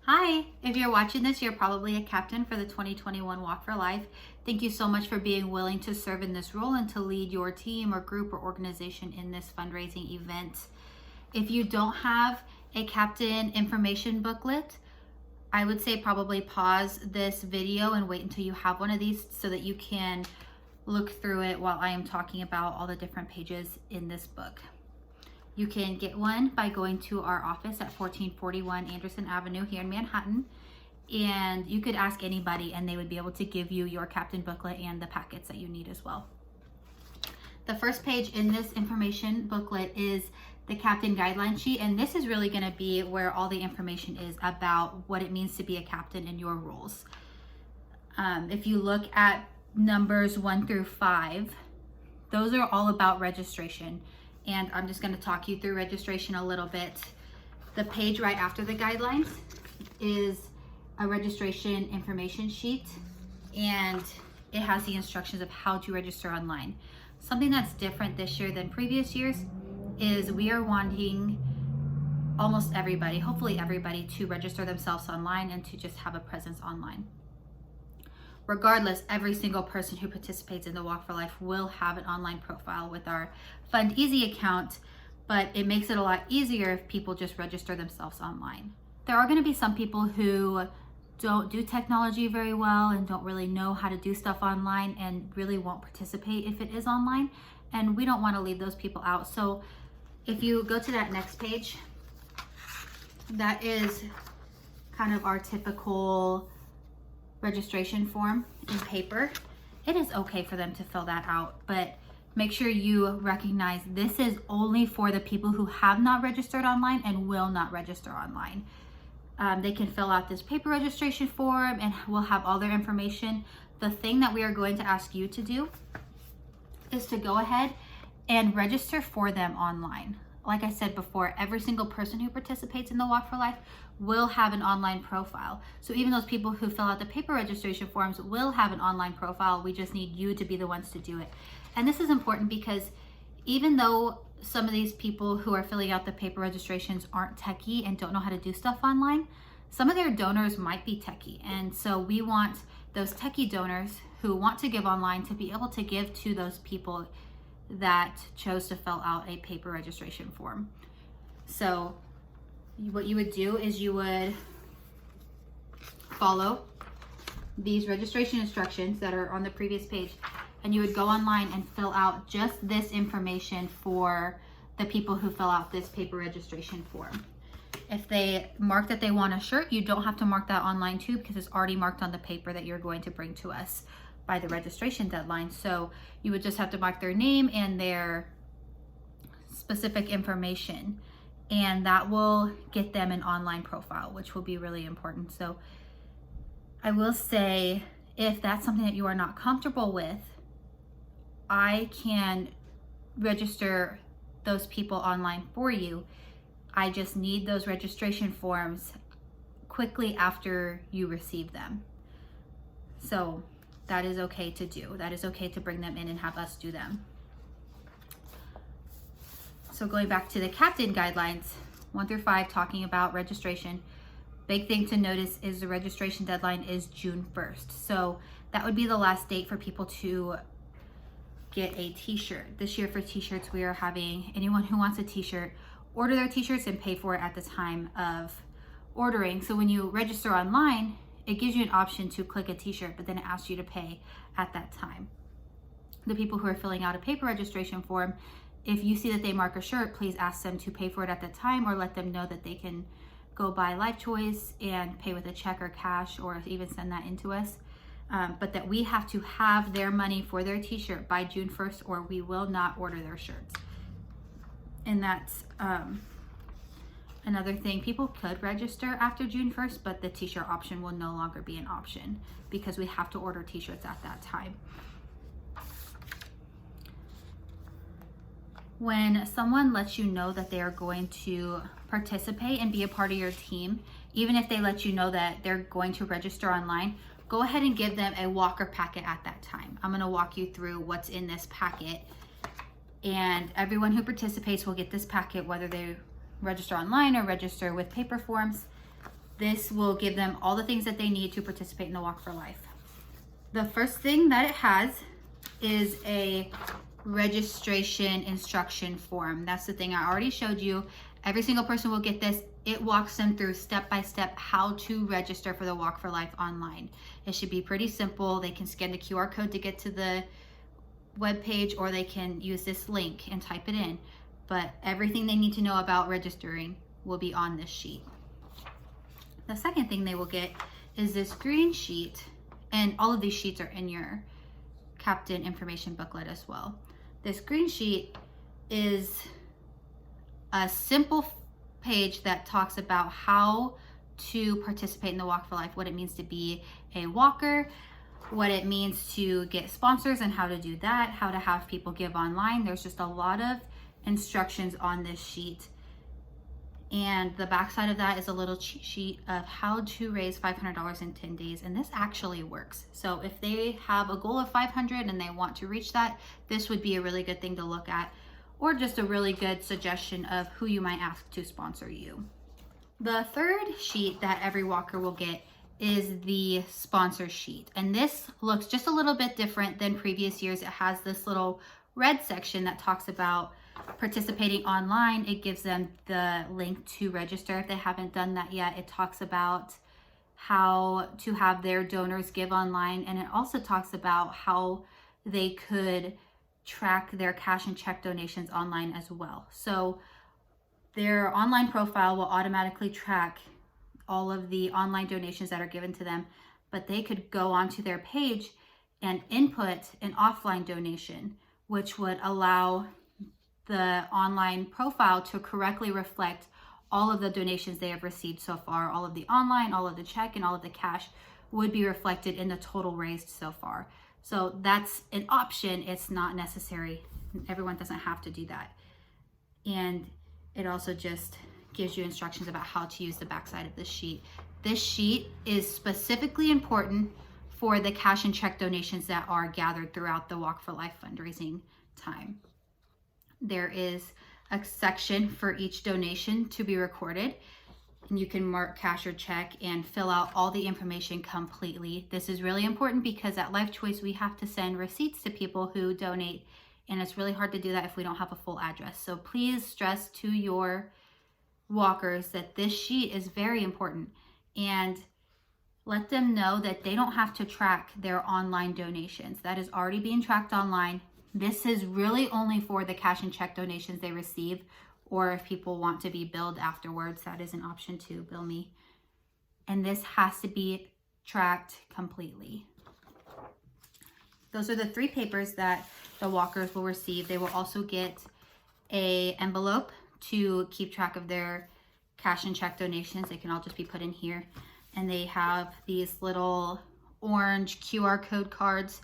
Hi, if you're watching this, you're probably a captain for the 2021 Walk for Life. Thank you so much for being willing to serve in this role and to lead your team or group or organization in this fundraising event. If you don't have a captain information booklet, I would say probably pause this video and wait until you have one of these so that you can look through it while I am talking about all the different pages in this book. You can get one by going to our office at 1441 Anderson Avenue here in Manhattan, and you could ask anybody and they would be able to give you your captain booklet and the packets that you need as well. The first page in this information booklet is the captain guideline sheet, and this is really going to be where all the information is about what it means to be a captain and your roles. If you look at numbers 1 through 5, those are all about registration. And I'm just going to talk you through registration a little bit. The page right after the guidelines is a registration information sheet, and it has the instructions of how to register online. Something that's different this year than previous years is we are wanting almost everybody, hopefully everybody, to register themselves online and to just have a presence online. Regardless, every single person who participates in the Walk for Life will have an online profile with our Fund Easy account, but it makes it a lot easier if people just register themselves online. There are going to be some people who don't do technology very well and don't really know how to do stuff online and really won't participate if it is online, and we don't want to leave those people out. So if you go to that next page, that is kind of our typical registration form in paper. It is okay for them to fill that out, but make sure you recognize this is only for the people who have not registered online and will not register online. They can fill out this paper registration form and we'll have all their information. The thing that we are going to ask you to do is to go ahead and register for them online. Like I said before, every single person who participates in the Walk for Life will have an online profile. So even those people who fill out the paper registration forms will have an online profile. We just need you to be the ones to do it. And this is important because even though some of these people who are filling out the paper registrations aren't techie and don't know how to do stuff online, some of their donors might be techie. And so we want those techie donors who want to give online to be able to give to those people that chose to fill out a paper registration form. So what you would do is you would follow these registration instructions that are on the previous page, and you would go online and fill out just this information for the people who fill out this paper registration form. If they mark that they want a shirt, you don't have to mark that online too because it's already marked on the paper that you're going to bring to us by the registration deadline. So you would just have to mark their name and their specific information, and that will get them an online profile, which will be really important. So I will say, if that's something that you are not comfortable with, I can register those people online for you. I just need those registration forms quickly after you receive them. So that is okay to do. That is okay to bring them in and have us do them. So going back to the captain guidelines, 1 through 5, talking about registration. Big thing to notice is the registration deadline is June 1st. So that would be the last date for people to get a t-shirt. This year for t-shirts, we are having anyone who wants a t-shirt order their t-shirts and pay for it at the time of ordering. So when you register online, it gives you an option to click a t-shirt, but then it asks you to pay at that time. The people who are filling out a paper registration form, if you see that they mark a shirt, please ask them to pay for it at that time, or let them know that they can go buy Life Choice and pay with a check or cash, or even send that into us. But that we have to have their money for their t-shirt by June 1st, or we will not order their shirts. And that's another thing. People could register after June 1st, but the t-shirt option will no longer be an option because we have to order t-shirts at that time. When someone lets you know that they are going to participate and be a part of your team, even if they let you know that they're going to register online, go ahead and give them a walker packet at that time. I'm going to walk you through what's in this packet, and everyone who participates will get this packet, whether they register online or register with paper forms. This will give them all the things that they need to participate in the Walk for Life. The first thing that it has is a registration instruction form. That's the thing I already showed you. Every single person will get this. It walks them through step by step how to register for the Walk for Life online. It should be pretty simple. They can scan the QR code to get to the web page, or they can use this link and type it in. But everything they need to know about registering will be on this sheet. The second thing they will get is this green sheet, and all of these sheets are in your Captain information booklet as well. This green sheet is a simple page that talks about how to participate in the Walk for Life, what it means to be a walker, what it means to get sponsors and how to do that, how to have people give online. There's just a lot of instructions on this sheet. And the backside of that is a little cheat sheet of how to raise $500 in 10 days. And this actually works. So if they have a goal of 500 and they want to reach that, this would be a really good thing to look at, or just a really good suggestion of who you might ask to sponsor you. The third sheet that every walker will get is the sponsor sheet. And this looks just a little bit different than previous years. It has this little red section that talks about participating online. It gives them the link to register if they haven't done that yet. It talks about how to have their donors give online, and it also talks about how they could track their cash and check donations online as well. So their online profile will automatically track all of the online donations that are given to them, but they could go onto their page and input an offline donation, which would allow the online profile to correctly reflect all of the donations they have received so far. All of the online, all of the check, and all of the cash would be reflected in the total raised so far. So that's an option. It's not necessary. Everyone doesn't have to do that. And it also just gives you instructions about how to use the backside of this sheet. This sheet is specifically important for the cash and check donations that are gathered throughout the Walk for Life fundraising time. There is a section for each donation to be recorded, and you can mark cash or check and fill out all the information completely. This is really important because at Life Choice we have to send receipts to people who donate, and it's really hard to do that if we don't have a full address. So please stress to your walkers that this sheet is very important, and let them know that they don't have to track their online donations. That is already being tracked online. This is really only for the cash and check donations they receive, or if people want to be billed afterwards, that is an option too, bill me. And this has to be tracked completely. Those are the three papers that the walkers will receive. They will also get an envelope to keep track of their cash and check donations. They can all just be put in here. And they have these little orange QR code cards,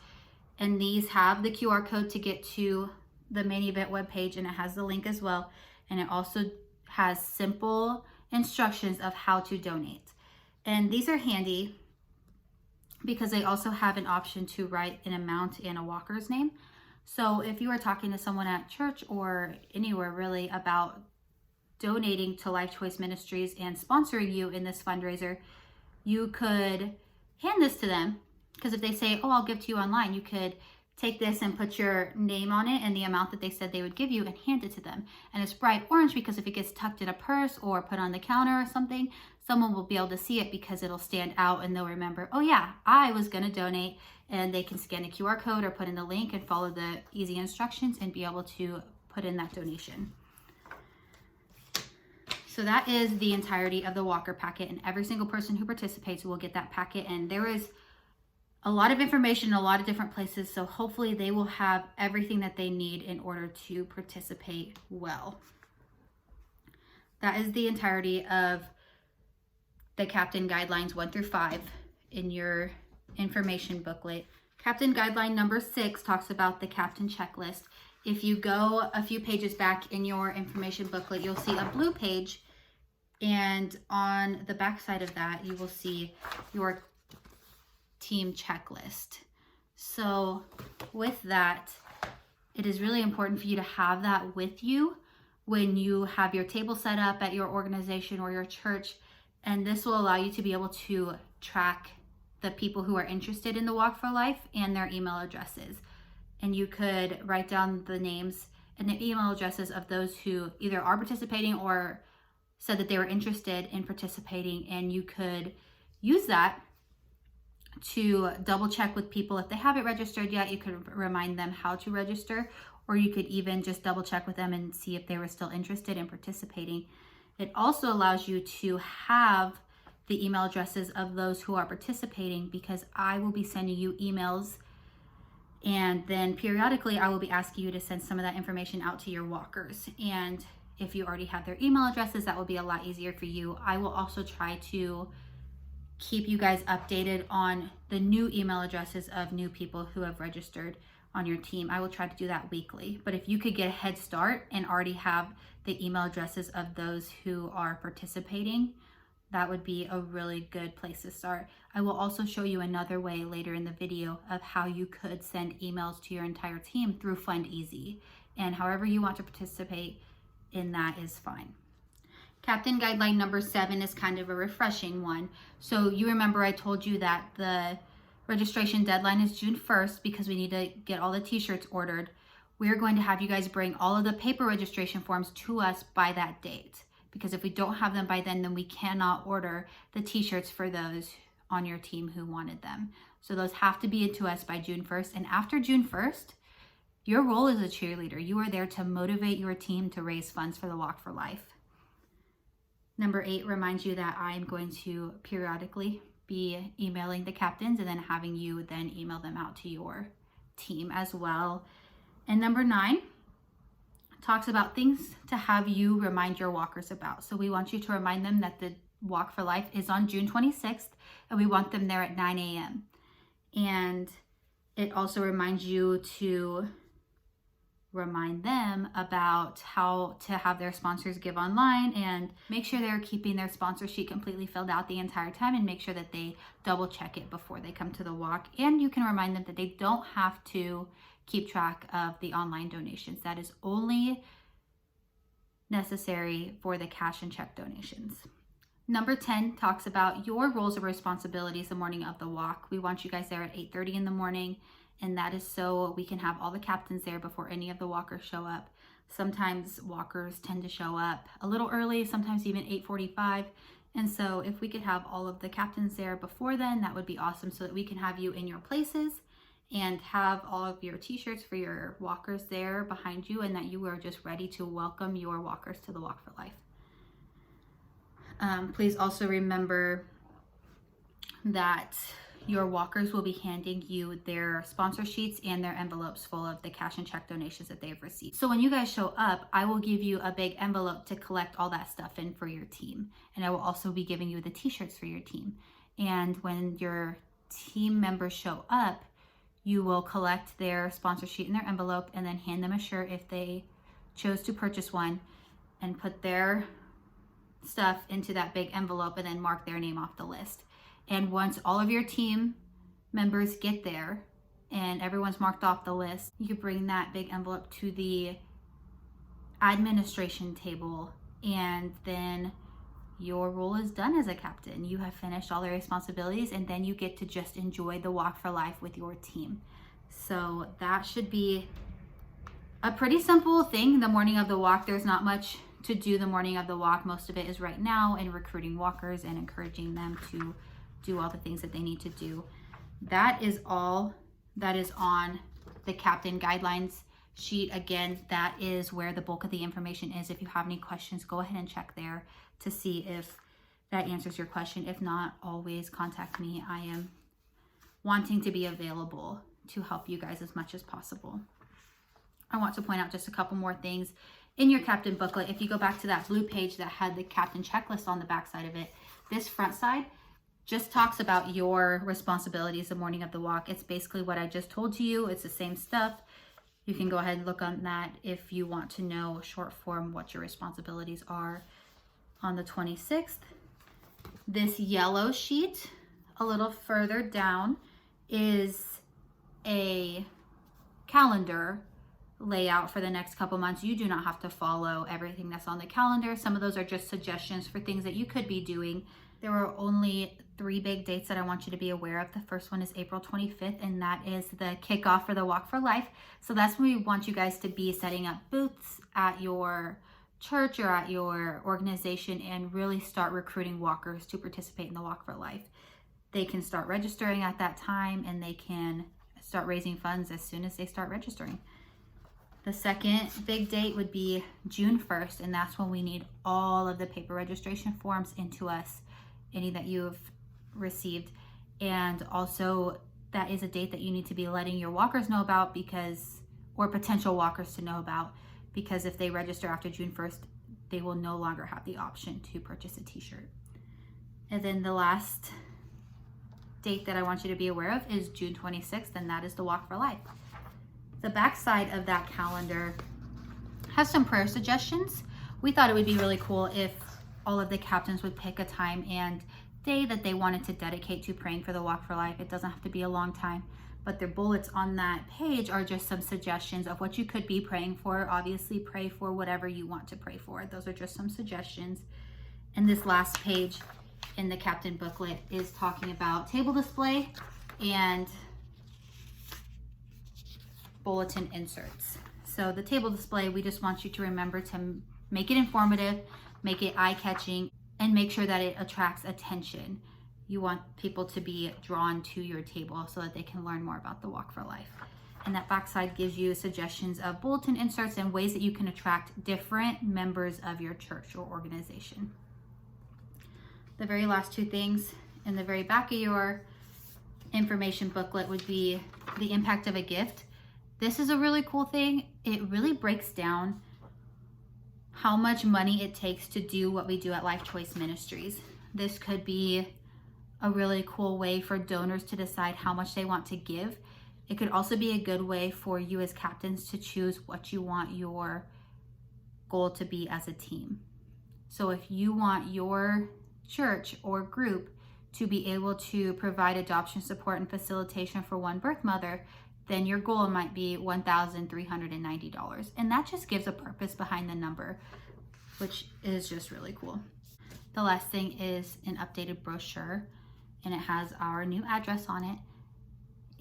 and these have the QR code to get to the main event webpage, and it has the link as well. And it also has simple instructions of how to donate. And these are handy because they also have an option to write an amount and a walker's name. So if you are talking to someone at church or anywhere really about donating to Life Choice Ministries and sponsoring you in this fundraiser, you could hand this to them, because if they say, oh, I'll give to you online, you could take this and put your name on it and the amount that they said they would give you and hand it to them. And it's bright orange because if it gets tucked in a purse or put on the counter or something, someone will be able to see it because it'll stand out and they'll remember, oh yeah, I was going to donate, and they can scan a QR code or put in the link and follow the easy instructions and be able to put in that donation. So that is the entirety of the walker packet, and every single person who participates will get that packet. And there is a lot of information in a lot of different places, so hopefully they will have everything that they need in order to participate well. That is the entirety of the Captain Guidelines 1 through 5 in your information booklet. Captain Guideline number 6 talks about the Captain Checklist. If you go a few pages back in your information booklet, you'll see a blue page, and on the back side of that, you will see your team checklist. So with that, it is really important for you to have that with you when you have your table set up at your organization or your church. And this will allow you to be able to track the people who are interested in the Walk for Life and their email addresses. And you could write down the names and the email addresses of those who either are participating or said that they were interested in participating. And you could use that to double check with people. If they haven't registered yet, you could remind them how to register, or you could even just double check with them and see if they were still interested in participating. It also allows you to have the email addresses of those who are participating, because I will be sending you emails, and then periodically I will be asking you to send some of that information out to your walkers. And if you already have their email addresses, that will be a lot easier for you. I will also try to keep you guys updated on the new email addresses of new people who have registered on your team. I will try to do that weekly. But if you could get a head start and already have the email addresses of those who are participating, that would be a really good place to start. I will also show you another way later in the video of how you could send emails to your entire team through FundEasy. And however you want to participate in that is fine. Captain Guideline number 7 is kind of a refreshing one. So you remember I told you that the registration deadline is June 1st because we need to get all the t-shirts ordered. We're going to have you guys bring all of the paper registration forms to us by that date, because if we don't have them by then we cannot order the t-shirts for those on your team who wanted them. So those have to be into us by June 1st. And after June 1st, your role as a cheerleader, you are there to motivate your team to raise funds for the Walk for Life. Number 8 reminds you that I'm going to periodically be emailing the captains and then having you then email them out to your team as well. And number 9 talks about things to have you remind your walkers about. So we want you to remind them that the Walk for Life is on June 26th, and we want them there at 9 a.m. And it also reminds you to remind them about how to have their sponsors give online, and make sure they're keeping their sponsor sheet completely filled out the entire time, and make sure that they double check it before they come to the walk. And you can remind them that they don't have to keep track of the online donations. That is only necessary for the cash and check donations. Number 10 talks about your roles and responsibilities the morning of the walk. We want you guys there at 8:30 in the morning. And that is so we can have all the captains there before any of the walkers show up. Sometimes walkers tend to show up a little early, sometimes even 8:45. And so if we could have all of the captains there before then, that would be awesome, so that we can have you in your places and have all of your t-shirts for your walkers there behind you, and that you are just ready to welcome your walkers to the Walk for Life. Please also remember that your walkers will be handing you their sponsor sheets and their envelopes full of the cash and check donations that they've received. So when you guys show up, I will give you a big envelope to collect all that stuff in for your team. And I will also be giving you the t-shirts for your team. And when your team members show up, you will collect their sponsor sheet in their envelope and then hand them a shirt if they chose to purchase one, and put their stuff into that big envelope and then mark their name off the list. And once all of your team members get there and everyone's marked off the list, you can bring that big envelope to the administration table, and then your role is done as a captain. You have finished all the responsibilities, and then you get to just enjoy the Walk for Life with your team. So that should be a pretty simple thing the morning of the walk. There's not much to do the morning of the walk. Most of it is right now in recruiting walkers and encouraging them to do all the things that they need to do. That is all that is on the Captain Guidelines sheet. Again, that is where the bulk of the information is. If you have any questions, go ahead and check there to see if that answers your question. If not, always contact me. I am wanting to be available to help you guys as much as possible. I want to point out just a couple more things. In your captain booklet, if you go back to that blue page that had the captain checklist on the back side of it, this front side just talks about your responsibilities the morning of the walk. It's basically what I just told to you. It's the same stuff. You can go ahead and look on that if you want to know short form what your responsibilities are. On the 26th, this yellow sheet a little further down is a calendar layout for the next couple months. You do not have to follow everything that's on the calendar. Some of those are just suggestions for things that you could be doing. There are only 3 big dates that I want you to be aware of. The first one is April 25th, and that is the kickoff for the Walk for Life. So that's when we want you guys to be setting up booths at your church or at your organization and really start recruiting walkers to participate in the Walk for Life. They can start registering at that time, and they can start raising funds as soon as they start registering. The second big date would be June 1st, and that's when we need all of the paper registration forms into us, any that you've received. And also that is a date that you need to be letting your walkers know about, or potential walkers to know about, because if they register after June 1st, they will no longer have the option to purchase a t-shirt. And then the last date that I want you to be aware of is June 26th, and that is the Walk for Life. The back side of that calendar has some prayer suggestions. We thought it would be really cool if all of the captains would pick a time and day that they wanted to dedicate to praying for the Walk for Life. It doesn't have to be a long time, but their bullets on that page are just some suggestions of what you could be praying for. Obviously, pray for whatever you want to pray for. Those are just some suggestions. And this last page in the captain booklet is talking about table display and bulletin inserts. So the table display, we just want you to remember to make it informative, make it eye-catching, and make sure that it attracts attention. You want people to be drawn to your table so that they can learn more about the Walk for Life. And that backside gives you suggestions of bulletin inserts and ways that you can attract different members of your church or organization. The very last 2 things in the very back of your information booklet would be the impact of a gift. This is a really cool thing. It really breaks down how much money it takes to do what we do at Life Choice Ministries. This could be a really cool way for donors to decide how much they want to give. It could also be a good way for you as captains to choose what you want your goal to be as a team. So if you want your church or group to be able to provide adoption support and facilitation for one birth mother, then your goal might be $1,390. And that just gives a purpose behind the number, which is just really cool. The last thing is an updated brochure, and it has our new address on it.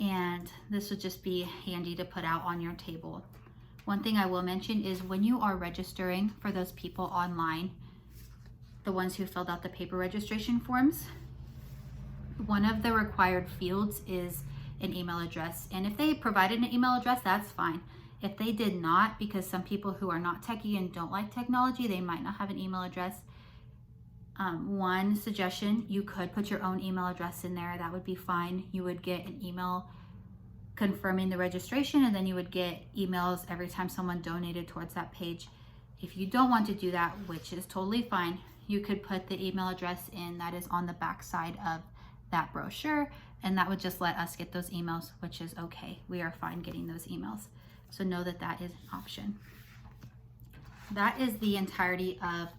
And this would just be handy to put out on your table. One thing I will mention is when you are registering for those people online, the ones who filled out the paper registration forms, one of the required fields is an email address. And if they provided an email address, that's fine. If they did not, because some people who are not techie and don't like technology, they might not have an email address. One suggestion, you could put your own email address in there. That would be fine. You would get an email confirming the registration, and then you would get emails every time someone donated towards that page. If you don't want to do that, which is totally fine, you could put the email address in that is on the back side of that brochure, and that would just let us get those emails, which is okay. We are fine getting those emails. So know that that is an option. That is the entirety of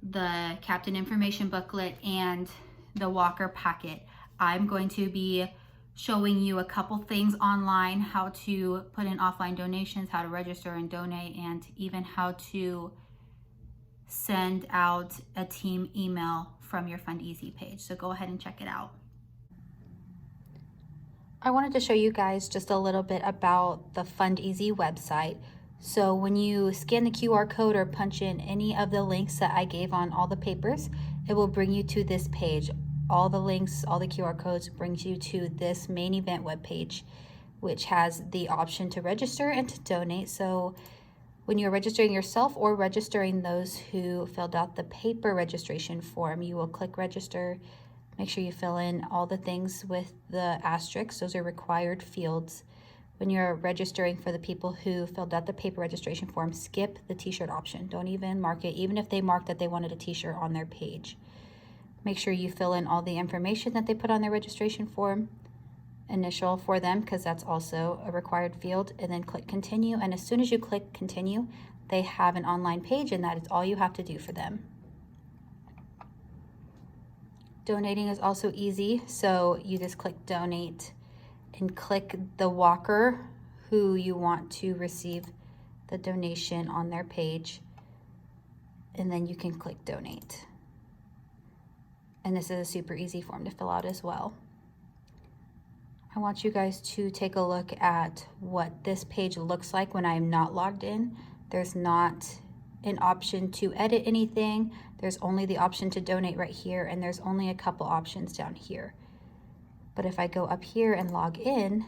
the captain information booklet and the walker packet. I'm going to be showing you a couple things online, how to put in offline donations, how to register and donate, and even how to send out a team email from your Fund Easy page. So go ahead and check it out. I wanted to show you guys just a little bit about the Fund Easy website. So when you scan the QR code or punch in any of the links that I gave on all the papers, it will bring you to this page. All the links, all the QR codes brings you to this main event webpage, which has the option to register and to donate. So when you're registering yourself or registering those who filled out the paper registration form, you will click register. Make sure you fill in all the things with the asterisks. Those are required fields. When you're registering for the people who filled out the paper registration form, skip the t-shirt option. Don't even mark it, even if they marked that they wanted a t-shirt on their page. Make sure you fill in all the information that they put on their registration form, initial for them, because that's also a required field, and then click continue. And as soon as you click continue, they have an online page, and that is all you have to do for them. Donating is also easy, so you just click donate and click the walker who you want to receive the donation on their page, and then you can click donate. And this is a super easy form to fill out as well. I want you guys to take a look at what this page looks like when I'm not logged in. There's not an option to edit anything. There's only the option to donate right here, and there's only a couple options down here. But if I go up here and log in,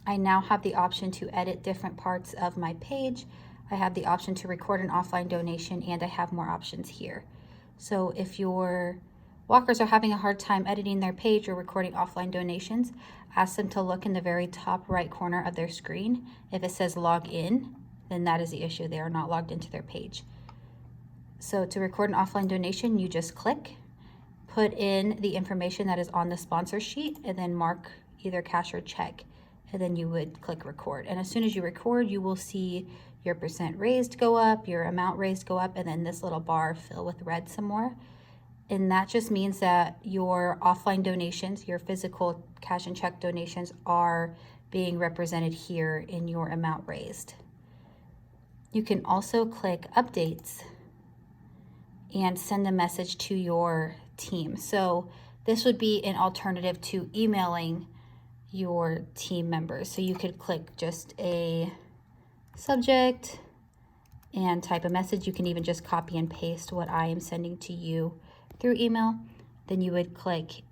I now have the option to edit different parts of my page. I have the option to record an offline donation, and I have more options here. So if your walkers are having a hard time editing their page or recording offline donations, ask them to look in the very top right corner of their screen. If it says log in, then that is the issue. They are not logged into their page. So to record an offline donation, you just click, put in the information that is on the sponsor sheet, and then mark either cash or check. And then you would click record. And as soon as you record, you will see your percent raised go up, your amount raised go up, and then this little bar fill with red some more. And that just means that your offline donations, your physical cash and check donations, are being represented here in your amount raised. You can also click updates and send a message to your team. So this would be an alternative to emailing your team members. So you could click just a subject and type a message. You can even just copy and paste what I am sending to you through email. Then you would click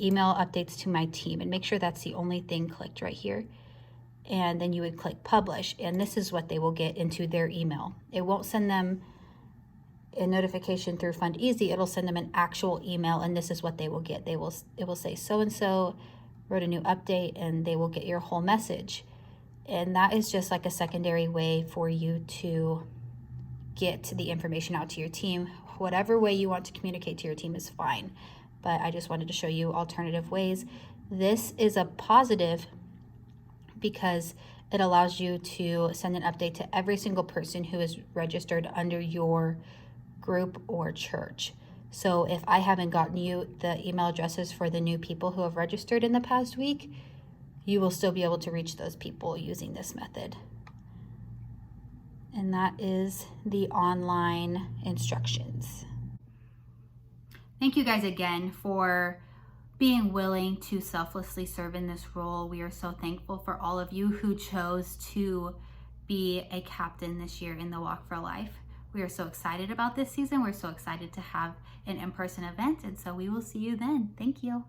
email updates to my team and make sure that's the only thing clicked right here. And then you would click publish, and this is what they will get into their email. It won't send them a notification through Fund Easy. It'll send them an actual email, and this is what they will get. It will say so-and-so wrote a new update, and they will get your whole message. And that is just like a secondary way for you to get the information out to your team. Whatever way you want to communicate to your team is fine, but I just wanted to show you alternative ways. This is a positive because it allows you to send an update to every single person who is registered under your group or church. So if I haven't gotten you the email addresses for the new people who have registered in the past week, you will still be able to reach those people using this method. And that is the online instructions. Thank you guys again for being willing to selflessly serve in this role. We are so thankful for all of you who chose to be a captain this year in the Walk for Life. We are so excited about this season. We're so excited to have an in-person event, and so we will see you then. Thank you.